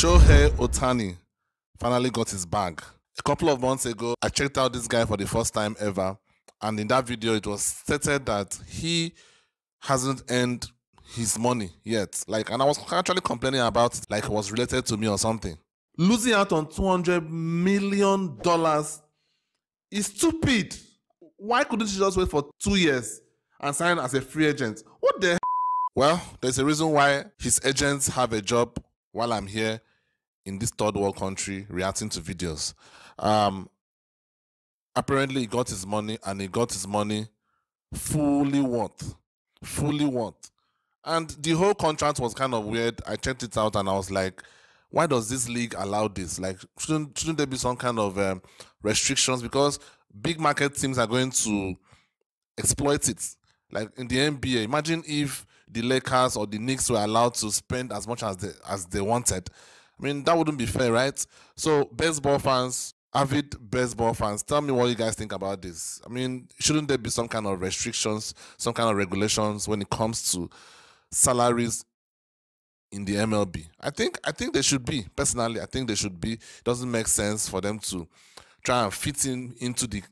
Shohei Ohtani finally got his bag. A couple of months ago, I checked out this guy for the first time ever, and in that video, it was stated that he hasn't earned his money yet. And I was actually complaining about it like it was related to me or something. Losing out on $200 million is stupid. Why couldn't you just wait for 2 years and sign as a free agent? What the hell? Well, there's a reason why his agents have a job while I'm here in this third world country reacting to videos. Apparently he got his money, and he got his money fully worth. And the whole contract was kind of weird. I checked it out and I was like, why does this league allow this? Shouldn't there be some kind of restrictions? Because big market teams are going to exploit it. Like in the NBA, imagine if the Lakers or the Knicks were allowed to spend as much as they wanted. I mean, that wouldn't be fair, right? So baseball fans, avid baseball fans, tell me what you guys think about this. I mean, shouldn't there be some kind of restrictions, some kind of regulations when it comes to salaries in the MLB? I think there should be. Personally, I think there should be. It doesn't make sense for them to try and fit into the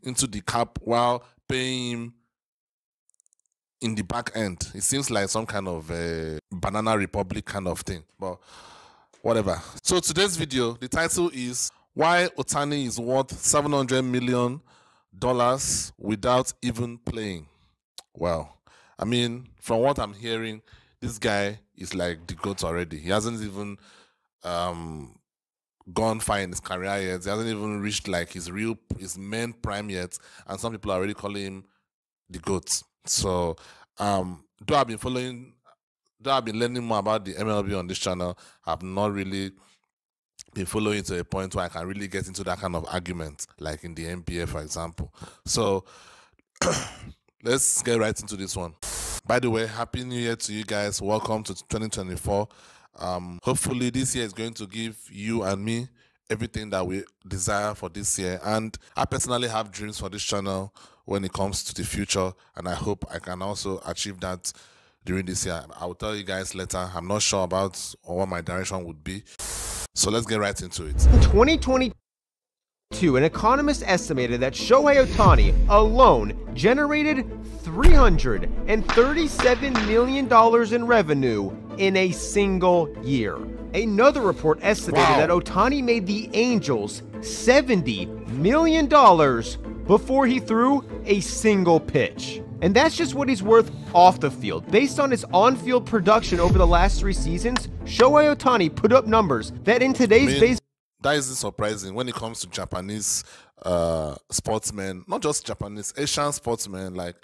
cap while paying him in the back end. It seems like some kind of a banana republic kind of thing, but whatever. So today's video, the title is Why Ohtani is Worth $700 Million Without Even Playing. Well, I mean, from what I'm hearing, this guy is like the GOAT already. He hasn't even gone far in his career yet. He hasn't even reached like his main prime yet, and some people are already calling him the GOAT. So, though I've been learning more about the MLB on this channel, I've not really been following to a point where I can really get into that kind of argument, like in the NBA, for example. So, let's get right into this one. By the way, Happy New Year to you guys. Welcome to 2024. Hopefully, this year is going to give you and me everything that we desire for this year. And I personally have dreams for this channel when it comes to the future, and I hope I can also achieve that during this year. I will tell you guys later. I'm not sure about what my direction would be. So let's get right into it. In 2022, an economist estimated that Shohei Ohtani alone generated $337 million in revenue in a single year. Another report estimated that Ohtani made the Angels $70 million before he threw a single pitch. And that's just what he's worth off the field. Based on his on-field production over the last 3 seasons, Shohei Ohtani put up numbers that in today's baseball... That isn't surprising when it comes to Japanese sportsmen, not just Japanese, Asian sportsmen, like,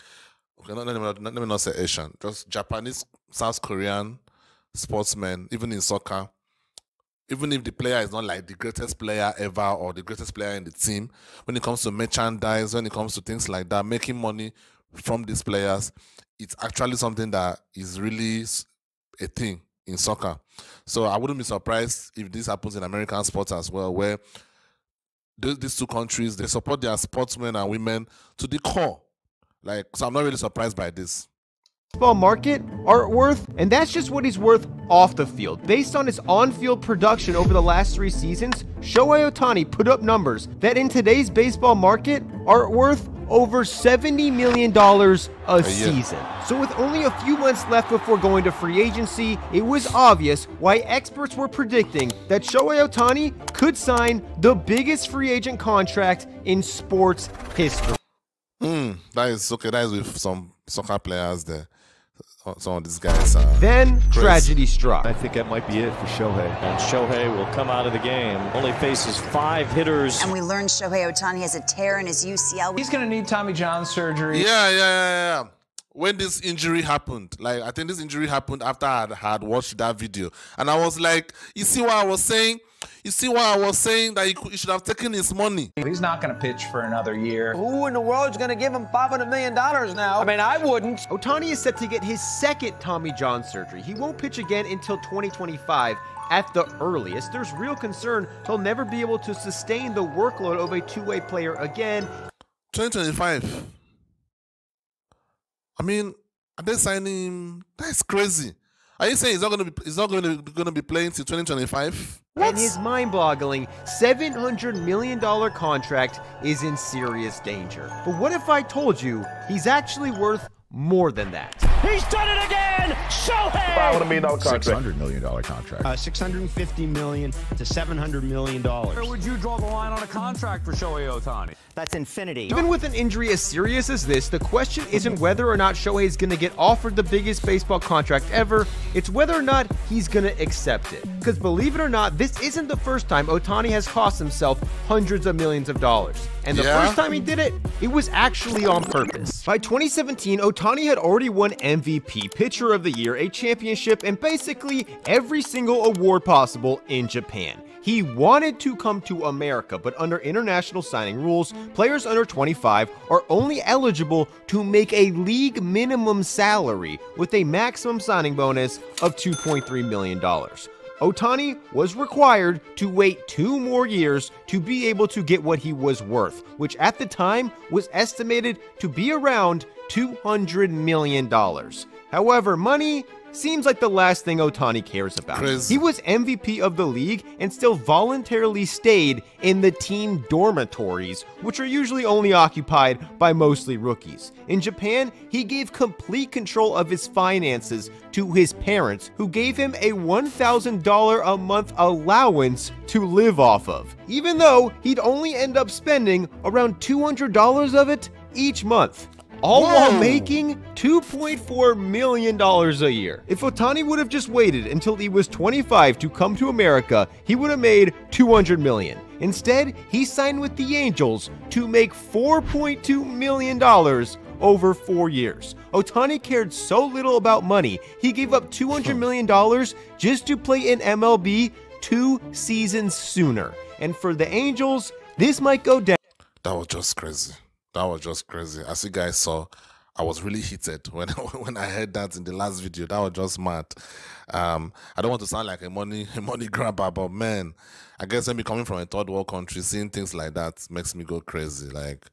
okay, let me not say Asian, just Japanese, South Korean sportsmen, even in soccer. Even if the player is not like the greatest player ever or the greatest player in the team, when it comes to merchandise, when it comes to things like that, making money from these players, it's actually something that is really a thing in soccer. So I wouldn't be surprised if this happens in American sports as well, where these two countries, they support their sportsmen and women to the core. So I'm not really surprised by this. Market are worth, and that's just what he's worth off the field. Based on his on-field production over the last 3 seasons, Shohei Ohtani put up numbers that in today's baseball market are worth over $70 million a season. So with only a few months left before going to free agency, it was obvious why experts were predicting that Shohei Ohtani could sign the biggest free agent contract in sports history. That is okay. That is with some soccer players there. Some of these guys are then crazy. Tragedy struck. I think that might be it for Shohei. And Shohei will come out of the game. Only faces 5 hitters. And we learned Shohei Ohtani has a tear in his UCL. He's going to need Tommy John surgery. Yeah. When this injury happened, I think this injury happened after I had watched that video. And I was like, you see what I was saying? You see why I was saying that he should have taken his money? He's not going to pitch for another year. Who in the world is going to give him $500 million now? I mean, I wouldn't. Ohtani is set to get his second Tommy John surgery. He won't pitch again until 2025 at the earliest. There's real concern he'll never be able to sustain the workload of a two-way player again. 2025. I mean, are they signing him? That's crazy. Are you saying he's not going to be playing till 2025? And his mind-boggling $700 million contract is in serious danger. But what if I told you he's actually worth more than that? He's done it again! Shohei! $500 million contract. $600 million contract. $650 million to $700 million. Where would you draw the line on a contract for Shohei Ohtani? That's infinity. Even with an injury as serious as this, the question isn't whether or not Shohei is going to get offered the biggest baseball contract ever, it's whether or not he's going to accept it. Because believe it or not, this isn't the first time Ohtani has cost himself hundreds of millions of dollars. And the first time he did it, it was actually on purpose. By 2017, Ohtani had already won MVP, Pitcher of the Year, a championship, and basically every single award possible in Japan. He wanted to come to America, but under international signing rules, players under 25 are only eligible to make a league minimum salary with a maximum signing bonus of $2.3 million. Ohtani was required to wait 2 more years to be able to get what he was worth, which at the time was estimated to be around $200 million. However, money seems like the last thing Ohtani cares about. Crazy. He was MVP of the league and still voluntarily stayed in the team dormitories, which are usually only occupied by mostly rookies. In Japan, he gave complete control of his finances to his parents, who gave him a $1,000 a month allowance to live off of, even though he'd only end up spending around $200 of it each month. All while making $2.4 million a year. If Ohtani would have just waited until he was 25 to come to America, he would have made $200 million. Instead, he signed with the Angels to make $4.2 million over 4 years. Ohtani cared so little about money, he gave up $200 million just to play in MLB 2 seasons sooner. And for the Angels, this might go down. That was just crazy. That was just crazy. As you guys saw, I was really heated when I heard that in the last video. That was just mad. I don't want to sound like a money grabber, but man, I guess when me coming from a third world country, seeing things like that makes me go crazy. Like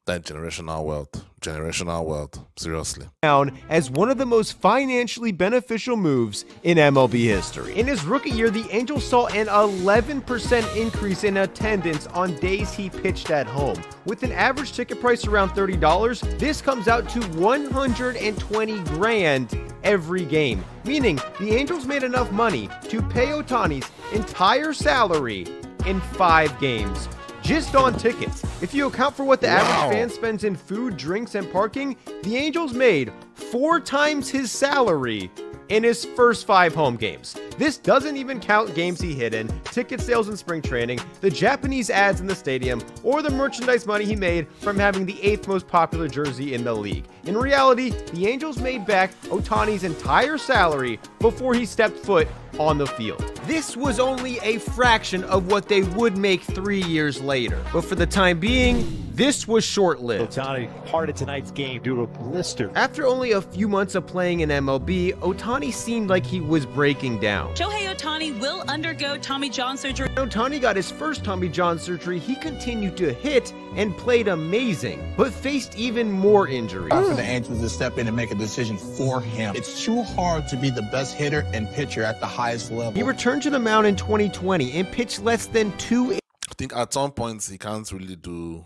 that generational wealth, seriously. Down as one of the most financially beneficial moves in MLB history. In his rookie year, the Angels saw an 11% increase in attendance on days he pitched at home. With an average ticket price around $30, this comes out to $120 grand every game, meaning the Angels made enough money to pay Ohtani's entire salary in 5 games. Just on tickets. If you account for what the average fan spends in food, drinks, and parking, the Angels made 4 times his salary in his first 5 home games. This doesn't even count games he hit in, ticket sales in spring training, the Japanese ads in the stadium, or the merchandise money he made from having the 8th most popular jersey in the league. In reality, the Angels made back Ohtani's entire salary before he stepped foot on the field. This was only a fraction of what they would make 3 years later, but for the time being, this was short-lived. Ohtani part of tonight's game due to a blister. After only a few months of playing in MLB, Ohtani seemed like he was breaking down. Shohei Ohtani will undergo Tommy John surgery. When Ohtani got his first Tommy John surgery, he continued to hit and played amazing, but faced even more injuries. For the Angels to step in and make a decision for him. It's too hard to be the best hitter and pitcher at the highest level. He returned to the mound in 2020 and pitched less than 2. I think at some points he can't really do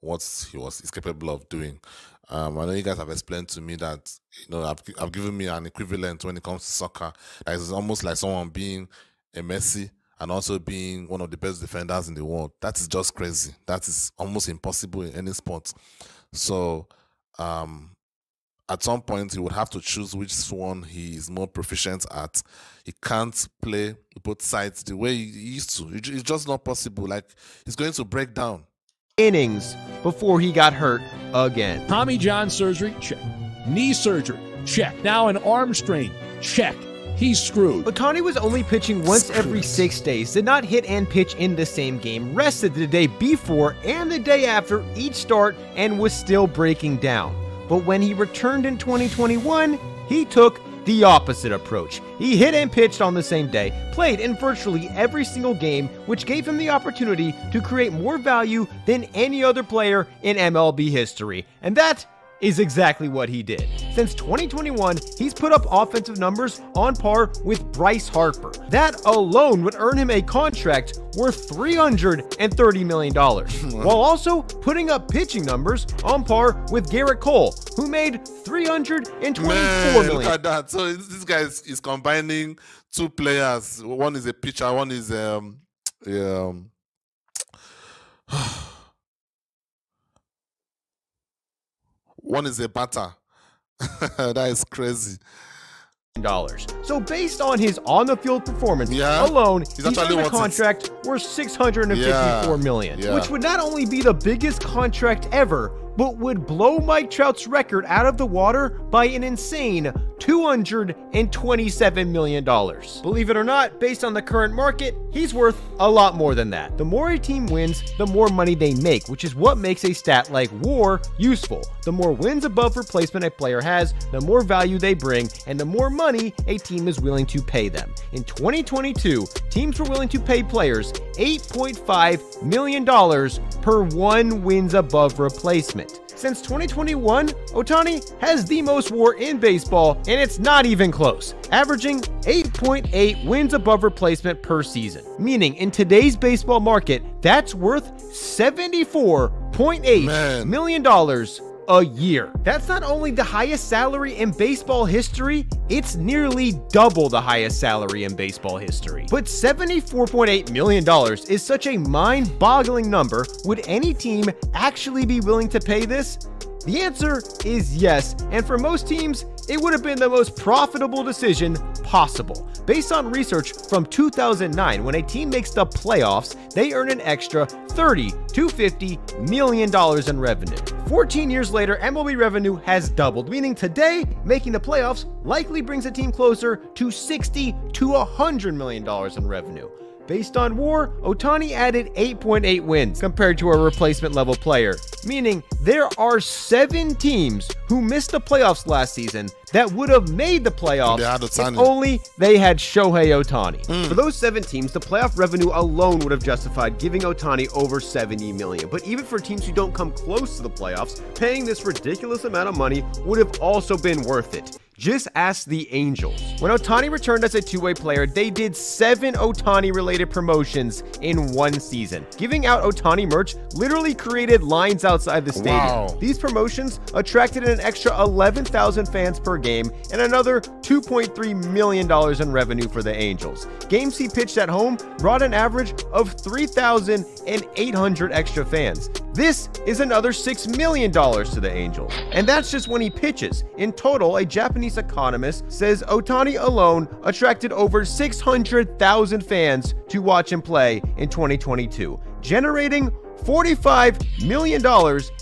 what he's capable of doing. I know you guys have explained to me that, you know, I've given me an equivalent when it comes to soccer. It's almost like someone being a Messi and also being one of the best defenders in the world. That is just crazy. That is almost impossible in any sport. So at some point he would have to choose which one he is more proficient at. He can't play both sides the way he used to. It's just not possible. Like, he's going to break down. Innings before he got hurt again. Tommy John surgery, check. Knee surgery, check. Now an arm strain, check. He's screwed. Ohtani was only pitching once every 6 days, did not hit and pitch in the same game, rested the day before and the day after each start, and was still breaking down. But when he returned in 2021, he took the opposite approach. He hit and pitched on the same day, played in virtually every single game, which gave him the opportunity to create more value than any other player in MLB history. And that is exactly what he did. Since 2021, he's put up offensive numbers on par with Bryce Harper. That alone would earn him a contract worth $330 million, while also putting up pitching numbers on par with Garrett Cole, who made $324 million. Look at that. So this guy is combining two players. One is a pitcher, one is one is a batter. That is crazy. So based on his on-the-field performance alone, he's on a contract worth $654 million, which would not only be the biggest contract ever, but would blow Mike Trout's record out of the water by an insane $227 million. Believe it or not, based on the current market, he's worth a lot more than that. The more a team wins, the more money they make, which is what makes a stat like WAR useful. The more wins above replacement a player has, the more value they bring, and the more money a team is willing to pay them. In 2022, teams were willing to pay players $8.5 million per 1 wins above replacement. Since 2021, Ohtani has the most WAR in baseball, and it's not even close, averaging 8.8 wins above replacement per season. Meaning, in today's baseball market, that's worth $74.8 million a year. That's not only the highest salary in baseball history, it's nearly double the highest salary in baseball history. But $74.8 million is such a mind-boggling number. Would any team actually be willing to pay this? The answer is yes, and for most teams, it would have been the most profitable decision possible. Based on research from 2009, when a team makes the playoffs, they earn an extra $30 to $50 million in revenue. 14 years later, MLB revenue has doubled, meaning today, making the playoffs likely brings a team closer to $60 to $100 million in revenue. Based on WAR, Ohtani added 8.8 wins compared to a replacement level player, meaning there are 7 teams who missed the playoffs last season that would have made the playoffs if only they had Shohei Ohtani. For those 7 teams, the playoff revenue alone would have justified giving Ohtani over $70 million. But even for teams who don't come close to the playoffs, paying this ridiculous amount of money would have also been worth it. Just ask the Angels. When Ohtani returned as a two-way player, they did 7 Ohtani-related promotions in 1 season. Giving out Ohtani merch literally created lines outside the stadium. Wow. These promotions attracted an extra 11,000 fans per game and another $2.3 million in revenue for the Angels. Games he pitched at home brought an average of 3,800 extra fans. This is another $6 million to the Angels. And that's just when he pitches. In total, a Japanese economist says Ohtani alone attracted over 600,000 fans to watch him play in 2022, generating $45 million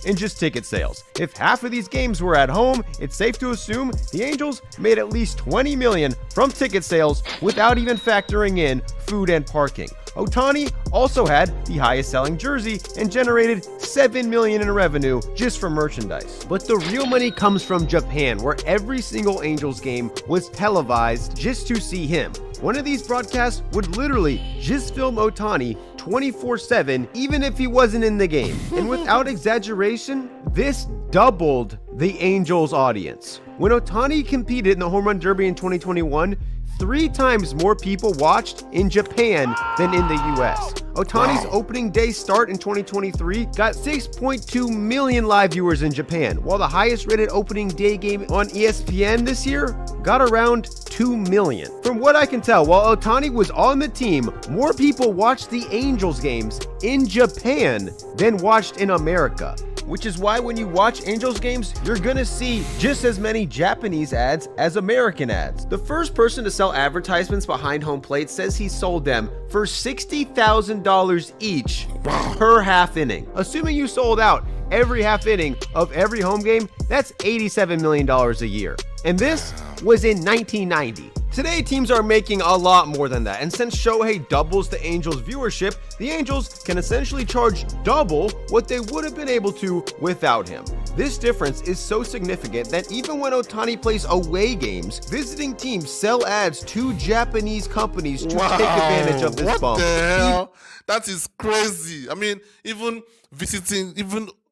in just ticket sales. If half of these games were at home, it's safe to assume the Angels made at least $20 million from ticket sales without even factoring in food and parking. Ohtani also had the highest selling jersey and generated $7 million in revenue just from merchandise. But the real money comes from Japan, where every single Angels game was televised just to see him. One of these broadcasts would literally just film Ohtani 24/7, even if he wasn't in the game. And without exaggeration, this doubled the Angels' audience. When Ohtani competed in the Home Run Derby in 2021, 3 times more people watched in Japan than in the US. Ohtani's opening day start in 2023 got 6.2 million live viewers in Japan, while the highest rated opening day game on ESPN this year got around 2 million. From what I can tell, while Ohtani was on the team, more people watched the Angels games in Japan than watched in America. Which is why when you watch Angels games, you're gonna see just as many Japanese ads as American ads. The first person to sell advertisements behind home plate says he sold them for $60,000 each per half inning. Assuming you sold out every half inning of every home game, that's $87 million a year. And this was in 1990. Today, teams are making a lot more than that, and since Shohei doubles the Angels' viewership, the Angels can essentially charge double what they would have been able to without him. This difference is so significant that even when Ohtani plays away games, visiting teams sell ads to Japanese companies to take advantage of this bump. What the hell? That is crazy. I mean, even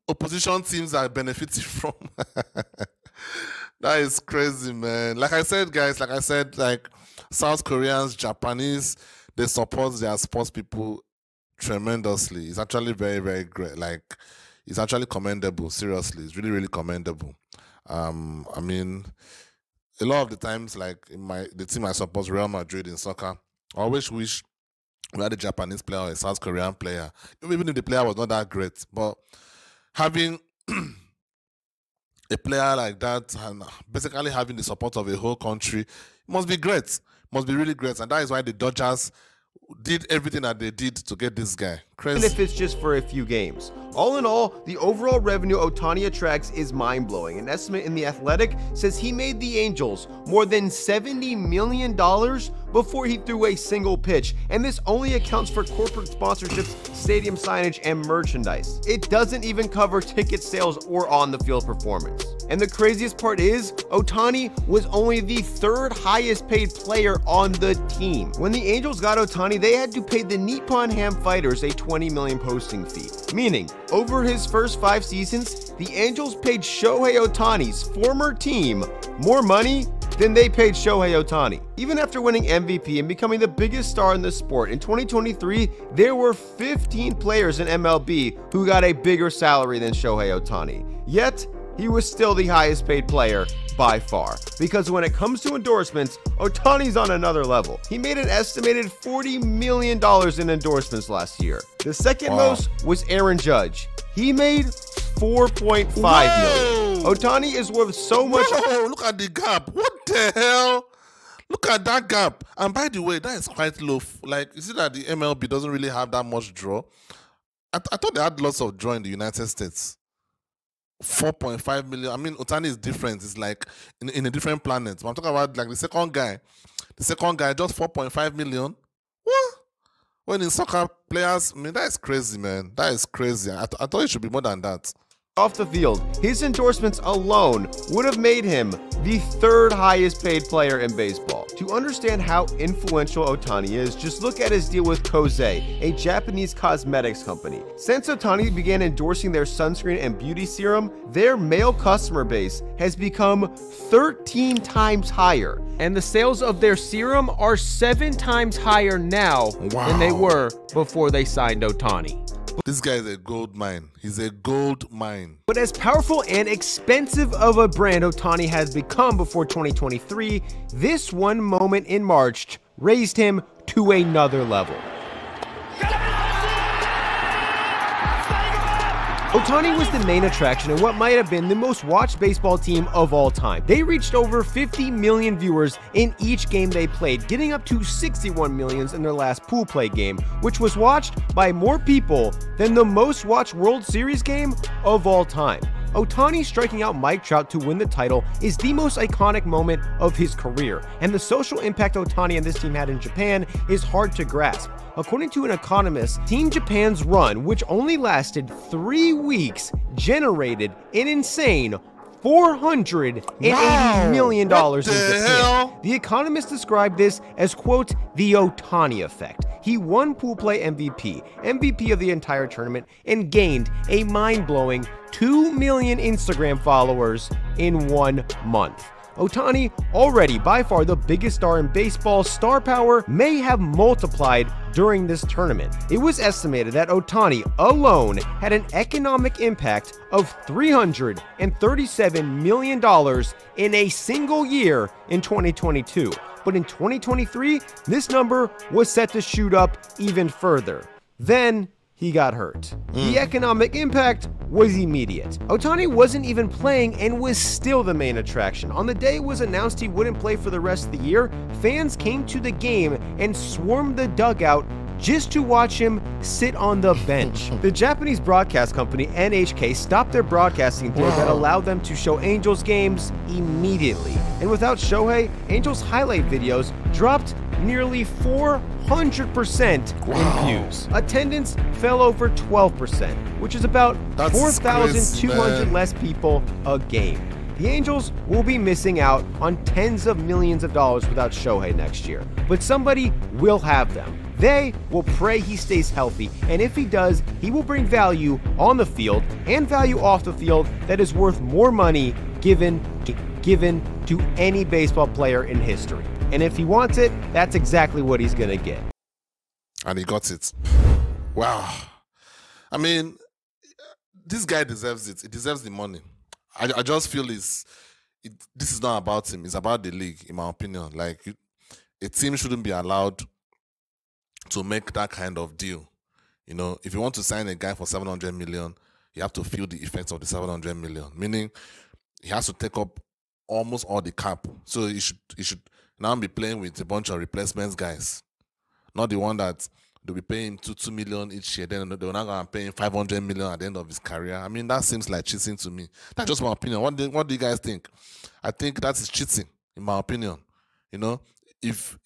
opposition teams are benefiting from. That is crazy, man. Like I said, guys, like South Koreans, Japanese, they support their sports people tremendously. It's actually very, very great. Like, it's actually commendable. Seriously, it's really, really commendable. I mean, a lot of the times, like the team I support, Real Madrid in soccer, I always wish we had a Japanese player or a South Korean player, even if the player was not that great. But having a player like that and basically having the support of a whole country must be great. Must be really great. And that is why the Dodgers did everything that they did to get this guy. Crazy. Even if it's just for a few games. All in all, the overall revenue Ohtani attracts is mind-blowing. An estimate in The Athletic says he made the Angels more than $70 million before he threw a single pitch, and this only accounts for corporate sponsorships, stadium signage, and merchandise. It doesn't even cover ticket sales or on-the-field performance. And the craziest part is, Ohtani was only the third highest paid player on the team. When the Angels got Ohtani, they had to pay the Nippon Ham Fighters a $20 million posting fee. Meaning, over his first 5 seasons, the Angels paid Shohei Ohtani's former team more money than they paid Shohei Ohtani. Even after winning MVP and becoming the biggest star in the sport, in 2023, there were 15 players in MLB who got a bigger salary than Shohei Ohtani. Yet, he was still the highest paid player by far. Because when it comes to endorsements, Ohtani's on another level. He made an estimated $40 million in endorsements last year. The second most was Aaron Judge. He made $4.5 million. Ohtani is worth so much. Whoa, look at the gap. What the hell? Look at that gap. And by the way, that is quite low. Like, you see that the MLB doesn't really have that much draw. I thought they had lots of draw in the United States. 4.5 million. I mean, Ohtani is different. It's like in a different planet. But I'm talking about like the second guy. The second guy, just 4.5 million. What? When in soccer players, I mean, that is crazy, man. That is crazy. I thought it should be more than that. Off the field, his endorsements alone would have made him the third highest paid player in baseball. To understand how influential Ohtani is, just look at his deal with Kosei, a Japanese cosmetics company. Since Ohtani began endorsing their sunscreen and beauty serum, their male customer base has become 13 times higher, and the sales of their serum are 7 times higher now than they were before they signed Ohtani. This guy is a gold mine. He's a gold mine. But as powerful and expensive of a brand Ohtani has become before 2023, this one moment in March raised him to another level. Ohtani was the main attraction in what might have been the most watched baseball team of all time. They reached over 50 million viewers in each game they played, getting up to 61 million in their last pool play game, which was watched by more people than the most watched World Series game of all time. Ohtani striking out Mike Trout to win the title is the most iconic moment of his career, and the social impact Ohtani and this team had in Japan is hard to grasp. According to an economist, Team Japan's run, which only lasted 3 weeks, generated an insane $480 million in Japan. The Economist described this as, quote, the Ohtani effect. He won pool play MVP of the entire tournament, and gained a mind-blowing 2 million Instagram followers in 1 month. Ohtani, already by far the biggest star in baseball, star power may have multiplied during this tournament. It was estimated that Ohtani alone had an economic impact of $337 million in a single year in 2022. But in 2023, this number was set to shoot up even further. Then he got hurt. The economic impact was immediate. Ohtani wasn't even playing and was still the main attraction. On the day it was announced he wouldn't play for the rest of the year, fans came to the game and swarmed the dugout just to watch him sit on the bench. The Japanese broadcast company NHK stopped their broadcasting deal that allowed them to show Angels games immediately. And without Shohei, Angels highlight videos dropped nearly 400% in views. Attendance fell over 12%, which is about 4,200 less people a game. The Angels will be missing out on tens of millions of dollars without Shohei next year, but somebody will have them. They will pray he stays healthy, and if he does, he will bring value on the field and value off the field that is worth more money given to any baseball player in history. And if he wants it, that's exactly what he's going to get. And he got it. Wow. I mean, this guy deserves it. He deserves the money. I just feel this is not about him. It's about the league, in my opinion. Like, a team shouldn't be allowed to make that kind of deal. You know, if you want to sign a guy for 700 million, you have to feel the effects of the 700 million. Meaning, he has to take up almost all the cap. So he should now be playing with a bunch of replacements guys. Not the one that they'll be paying 2 million each year, then they're not going to pay him 500 million at the end of his career. I mean, that seems like cheating to me. That's just my opinion. What do you guys think? I think that is cheating, in my opinion. You know, if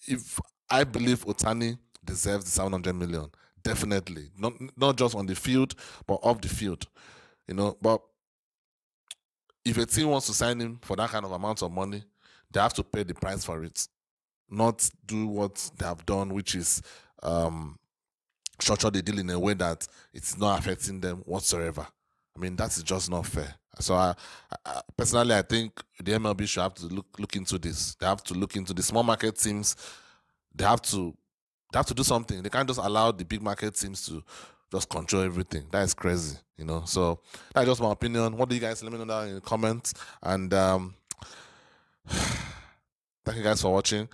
I believe Ohtani deserves the 700 million, definitely. Not just on the field, but off the field. You know, but if a team wants to sign him for that kind of amount of money, they have to pay the price for it. Not do what they have done, which is structure the deal in a way that it's not affecting them whatsoever. I mean, that is just not fair. So I personally, I think the MLB should have to look into this. They have to look into the small market teams. They have to do something. They can't just allow the big market teams to just control everything. That is crazy, you know. So that's just my opinion. What do you guys let me know down in the comments? And thank you guys for watching.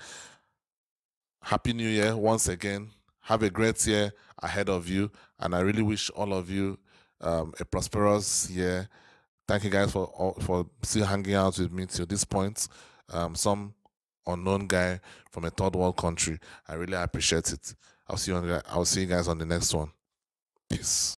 Happy New Year once again. Have a great year ahead of you, and I really wish all of you a prosperous year. Thank you guys for still hanging out with me till this point. Some unknown guy from a third world country. I really appreciate it. I'll see you guys on the next one. Peace.